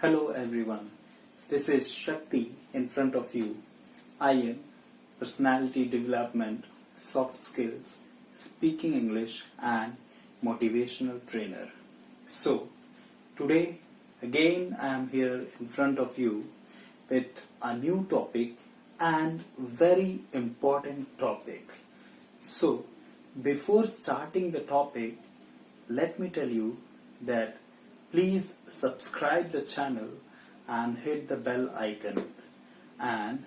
Hello everyone, this is Shakti in front of you. I am personality development, soft skills, speaking English and motivational trainer. So, today again I am here in front of you with a new topic and very important topic. So, before starting the topic, let me tell you that please subscribe the channel and hit the bell icon and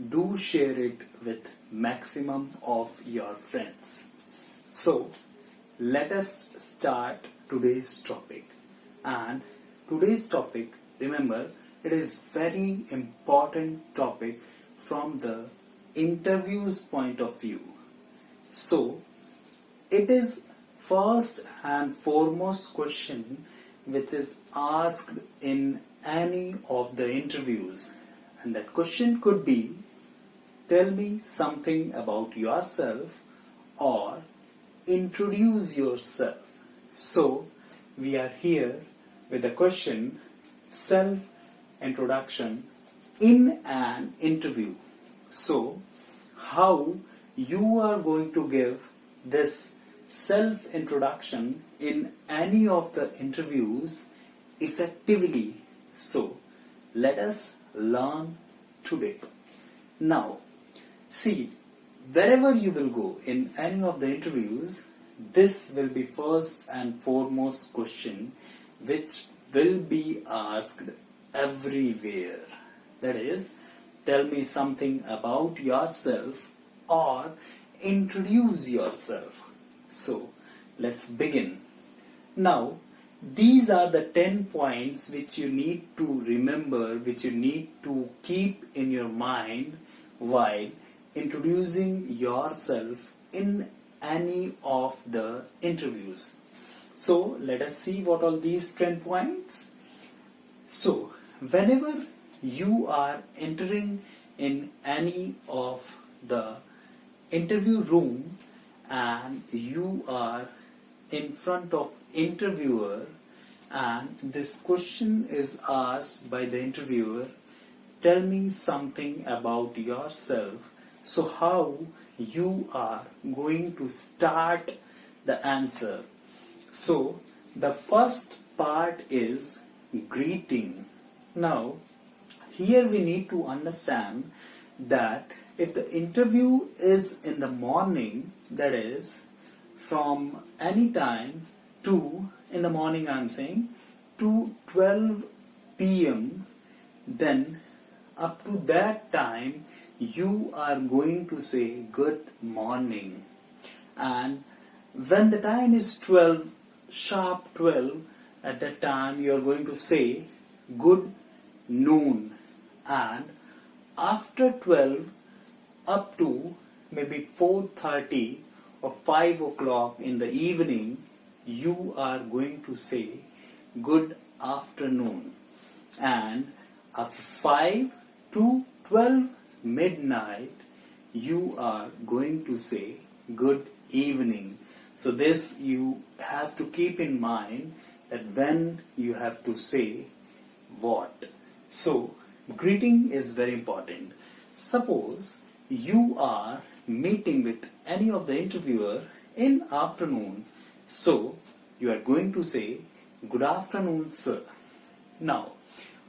do share it with maximum of your friends. So let us start today's topic. And today's topic, remember, it is very important topic from the interviews point of view. So it is first and foremost question which is asked in any of the interviews, and that question could be, tell me something about yourself or introduce yourself. So we are here with the question, self introduction in an interview. So how you are going to give this self introduction in any of the interviews effectively. So let us learn today. Now see, wherever you will go in any of the interviews, this will be first and foremost question which will be asked everywhere. That is, tell me something about yourself or introduce yourself. So let's begin. Now these are the 10 points which you need to remember, which you need to keep in your mind while introducing yourself in any of the interviews. So let us see what are these 10 points. So whenever you are entering in any of the interview room and you are in front of interviewer and this question is asked by the interviewer, tell me something about yourself. So how you are going to start the answer? So the first part is greeting. Now here we need to understand that if the interview is in the morning, that is from any time to, in the morning I am saying, to 12 p.m., then up to that time you are going to say good morning. And when the time is 12, sharp 12, at that time you are going to say good noon. And after 12 up to maybe 4:30 or 5 o'clock in the evening, you are going to say good afternoon. And after 5 to 12 midnight, you are going to say good evening. So this you have to keep in mind, that when you have to say what. So greeting is very important. Suppose you are meeting with any of the interviewer in afternoon, so you are going to say good afternoon sir. Now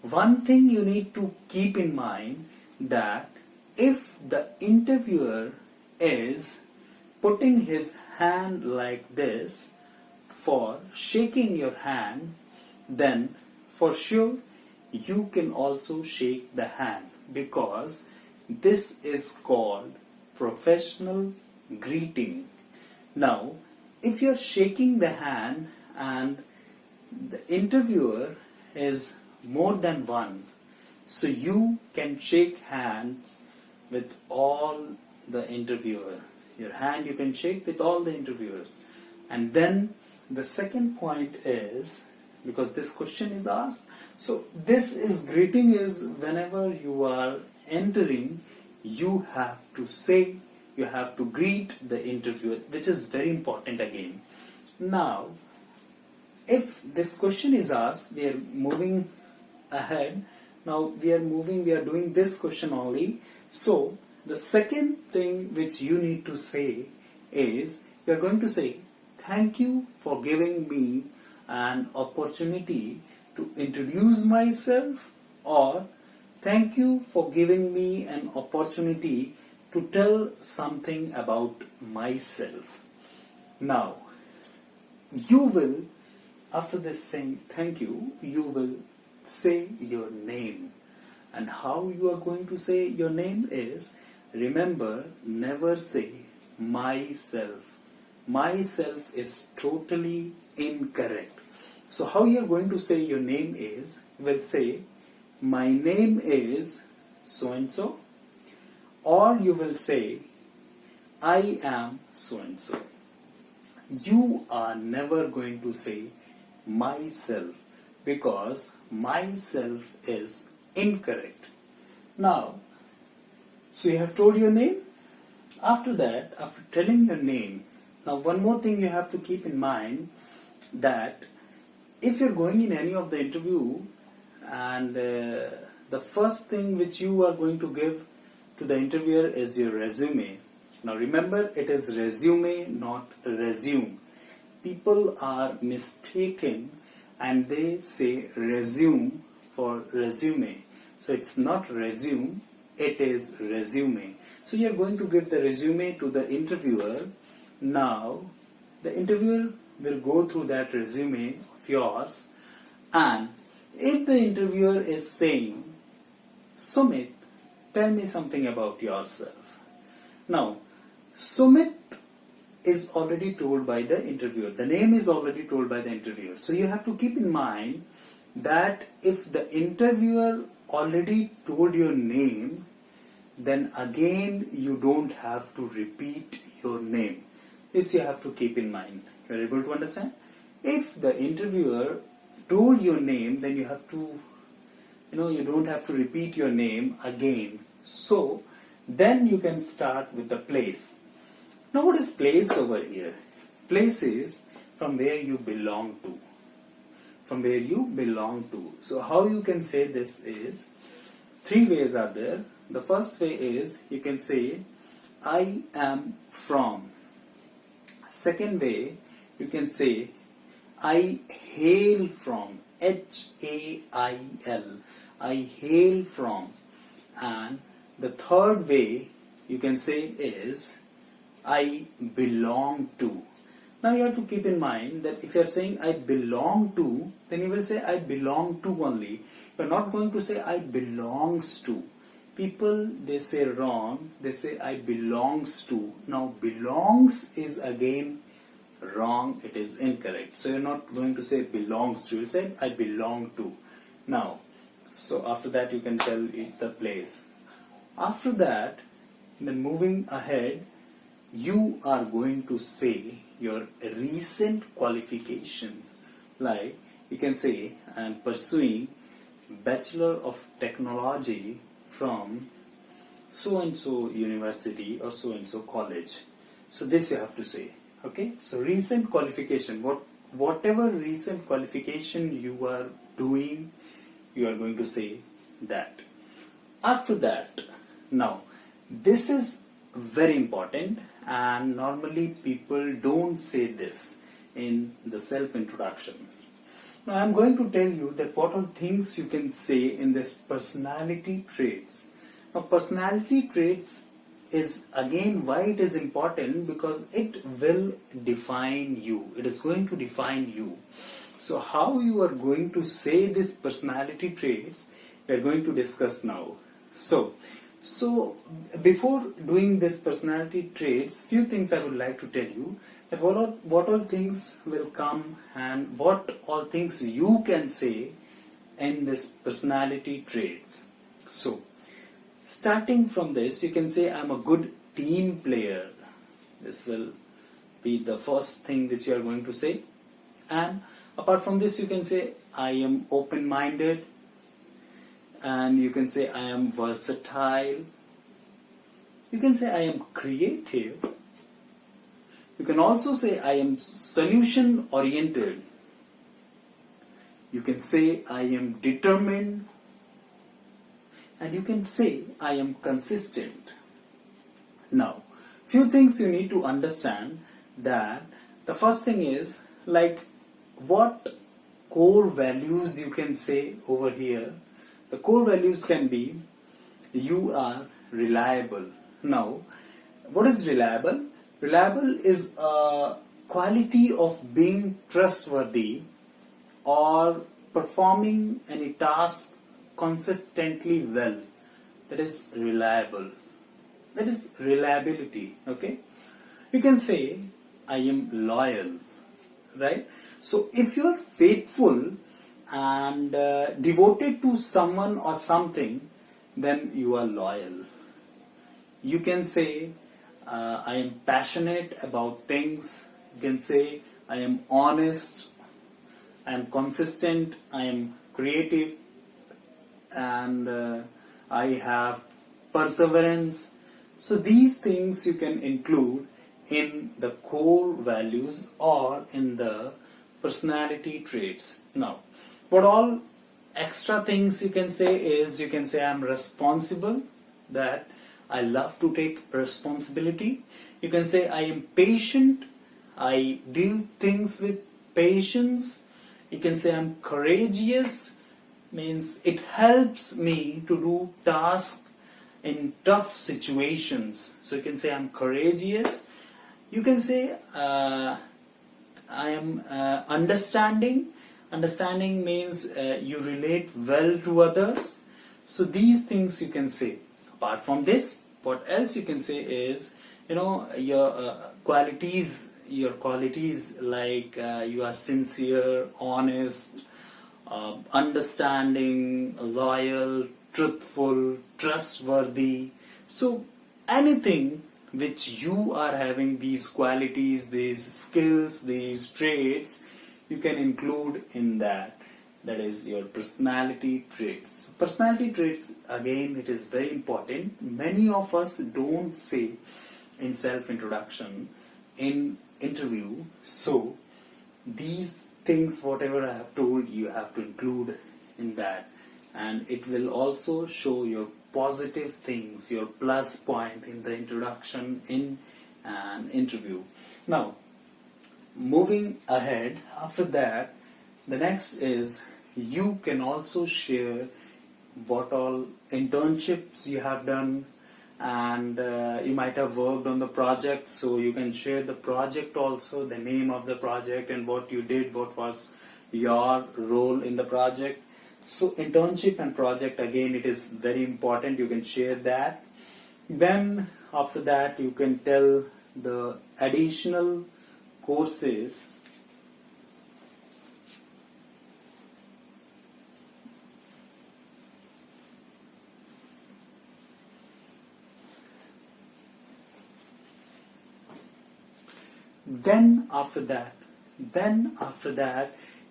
one thing you need to keep in mind, that if the interviewer is putting his hand like this for shaking your hand, then for sure you can also shake the hand, because this is called professional greeting. Now, if you're shaking the hand and the interviewer is more than one, so you can shake hands with all the interviewers. Your hand you can shake with all the interviewers. And then the second point is, because this question is asked, so this is greeting is whenever you are entering, you have to say, you have to greet the interviewer, which is very important again. Now if this question is asked, we are moving ahead. Now we are doing this question only. So the second thing which you need to say is, you are going to say, thank you for giving me an opportunity to introduce myself, or thank you for giving me an opportunity to tell something about myself. Now, you will, after this saying thank you, you will say your name. And how you are going to say your name is, remember, never say myself. Myself is totally incorrect. So how you are going to say your name is, will say, my name is so and so, or you will say, I am so and so. You are never going to say myself, because myself is incorrect. Now, so you have told your name. After that, after telling your name, now one more thing you have to keep in mind, that if you're going in any of the interview and the first thing which you are going to give to the interviewer is your resume. Now remember, it is resume, not resume. People are mistaken and they say resume for resume. So it's not resume, it is resume. So you're going to give the resume to the interviewer. Now the interviewer will go through that resume of yours, and if the interviewer is saying, Sumit, tell me something about yourself. Now, Sumit is already told by the interviewer. The name is already told by the interviewer. So you have to keep in mind that if the interviewer already told your name, then again you don't have to repeat your name. This you have to keep in mind. You are able to understand? If the interviewer told your name, then you have to, you don't have to repeat your name again. So then you can start with the place. Now what is place over here? Place is from where you belong to. From where you belong to. So how you can say this is, three ways are there. The first way is, you can say, I am from. Second way, you can say, I hail from. H-A-I-L. I hail from. And the third way you can say is, I belong to. Now you have to keep in mind that if you are saying I belong to, then you will say I belong to only. You are not going to say I belongs to. People, they say wrong. They say I belongs to. Now belongs is again wrong. It is incorrect. So you are not going to say belongs to. You will say I belong to. Now, so after that you can tell it the place. After that, then moving ahead, you are going to say your recent qualification. Like you can say, I am pursuing Bachelor of Technology from so and so university or so and so college. So this you have to say. Okay, so recent qualification, whatever recent qualification you are doing, you are going to say that. After that, now this is very important, and normally people don't say this in the self-introduction. Now I am going to tell you that what all things you can say in this personality traits. Now personality traits is again why it is important, because it will define you. It is going to define you. So how you are going to say this personality traits, we are going to discuss now. So before doing this personality traits, few things I would like to tell you, that what all things will come and what all things you can say in this personality traits. So starting from this, you can say I am a good team player. This will be the first thing that you are going to say. And apart from this, you can say I am open-minded, and you can say I am versatile. You can say I am creative. You can also say I am solution-oriented. You can say I am determined, and you can say I am consistent. Now, few things you need to understand, that the first thing is like what core values you can say over here. The core values can be you are reliable. Now, what is reliable? Reliable is a quality of being trustworthy or performing any task consistently well. That is reliable. That is reliability. Okay, you can say I am loyal, right? So if you are faithful and devoted to someone or something, then you are loyal. You can say I am passionate about things. You can say I am honest, I am consistent, I am creative, and I have perseverance. So these things you can include in the core values or in the personality traits. Now, what all extra things you can say is, you can say I am responsible, that I love to take responsibility. You can say I am patient, I deal things with patience. You can say I'm courageous, means it helps me to do tasks in tough situations. So you can say I'm courageous. You can say I am understanding. Understanding means you relate well to others. So these things you can say. Apart from this, what else you can say is, your qualities. Your qualities like you are sincere, honest, understanding, loyal, truthful, trustworthy. So anything which you are having these qualities, these skills, these traits, you can include in that. That is your personality traits. Personality traits, again, it is very important. Many of us don't say in self-introduction, in interview. So these things, whatever I have told, you have to include in that. And it will also show your positive things, your plus point in the introduction in an interview. Now, moving ahead, after that, the next is you can also share what all internships you have done, and you might have worked on the project, so you can share the project also, the name of the project and what you did, what was your role in the project. So internship and project, again, it is very important, you can share that. Then after that you can tell the additional courses. Then after that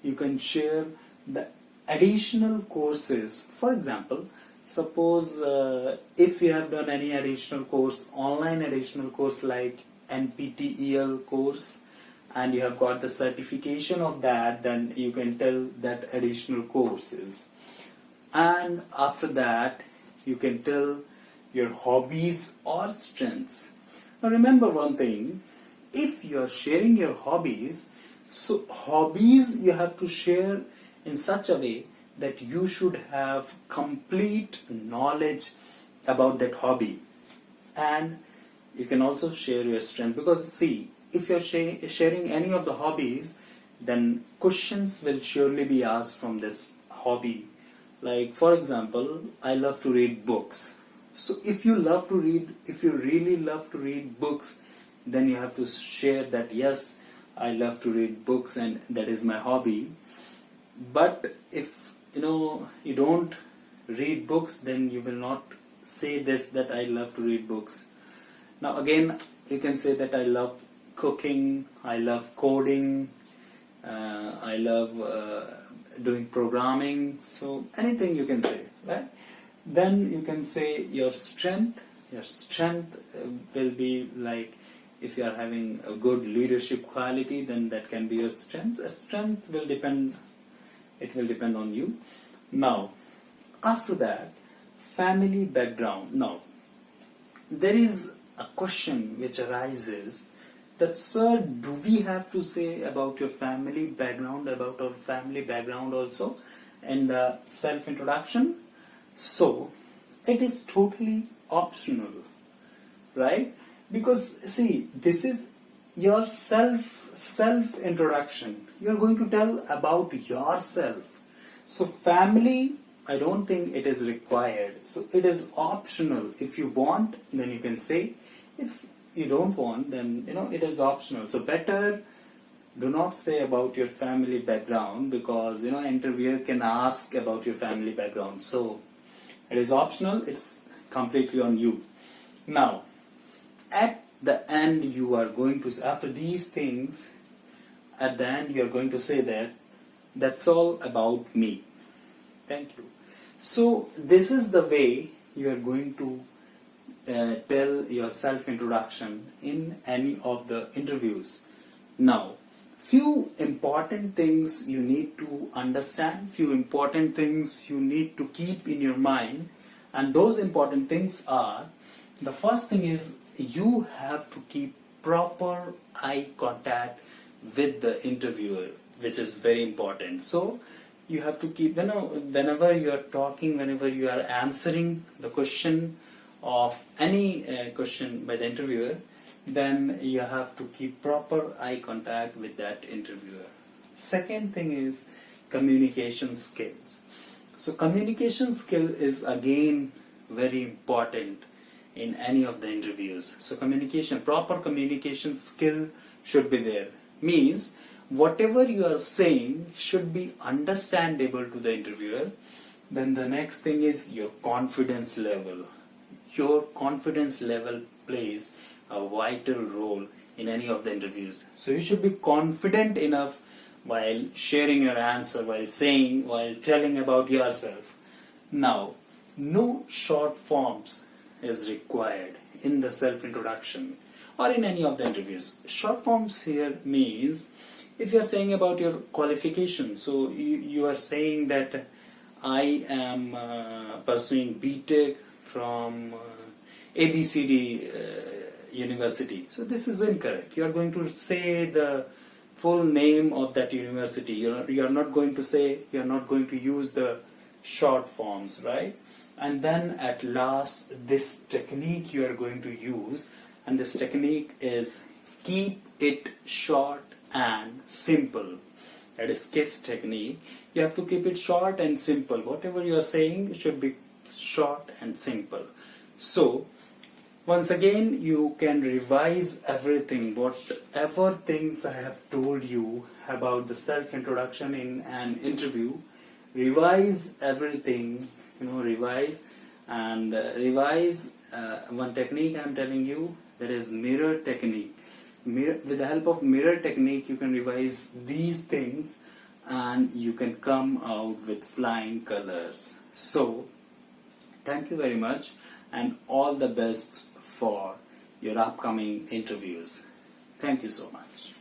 you can share the additional courses. For example, suppose if you have done any additional course, online additional course like NPTEL course, and you have got the certification of that, then you can tell that additional courses. And after that you can tell your hobbies or strengths. Now remember one thing, if you are sharing your hobbies, so hobbies you have to share in such a way that you should have complete knowledge about that hobby. And you can also share your strength, because see, if you are sharing any of the hobbies, then questions will surely be asked from this hobby. Like for example, I love to read books. So if you really love to read books, then you have to share that yes, I love to read books and that is my hobby. But if you don't read books, then you will not say this, that I love to read books. Now again, you can say that I love cooking, I love coding, I love doing programming. So anything you can say, right? Then you can say your strength. Your strength will be like, if you are having a good leadership quality, then that can be your strength. A strength will depend It will depend on you. Now, after that, family background. Now, there is a question which arises that, sir, do we have to say about your family background, about our family background also in the self-introduction? So, it is totally optional, right? Because see, this is your self-introduction. You are going to tell about yourself. So family, I don't think it is required. So it is optional. If you want, then you can say. If you don't want, then it is optional. So better do not say about your family background, because interviewer can ask about your family background. So it is optional. It's completely on you. Now, at the end, you are going to, after these things, at the end you are going to say that that's all about me. Thank you. So this is the way you are going to tell your self-introduction in any of the interviews. Now, few important things you need to understand, few important things you need to keep in your mind, and those important things are, the first thing is you have to keep proper eye contact with the interviewer, which is very important. So you have to keep, whenever you are talking, whenever you are answering the question of any question by the interviewer, then you have to keep proper eye contact with that interviewer. Second thing is communication skills. So communication skill is again very important in any of the interviews. So proper communication skill should be there. Means whatever you are saying should be understandable to the interviewer. Then the next thing is your confidence level. Your confidence level plays a vital role in any of the interviews. So you should be confident enough while sharing your answer, while telling about yourself. Now, no short forms is required in the self-introduction or in any of the interviews. Short forms here means, if you are saying about your qualification, so you are saying that I am pursuing BTech from ABCD university. So this is incorrect. You are going to say the full name of that university. You are not going to say, you are not going to use the short forms, right? And then at last, this technique you are going to use, and this technique is keep it short and simple. That is KISS technique. You have to keep it short and simple. Whatever you are saying should be short and simple. So once again, you can revise everything, whatever things I have told you about the self-introduction in an interview. Revise everything, revise. One technique I am telling you, that is mirror technique. With the help of mirror technique, you can revise these things and you can come out with flying colors. So, thank you very much and all the best for your upcoming interviews. Thank you so much.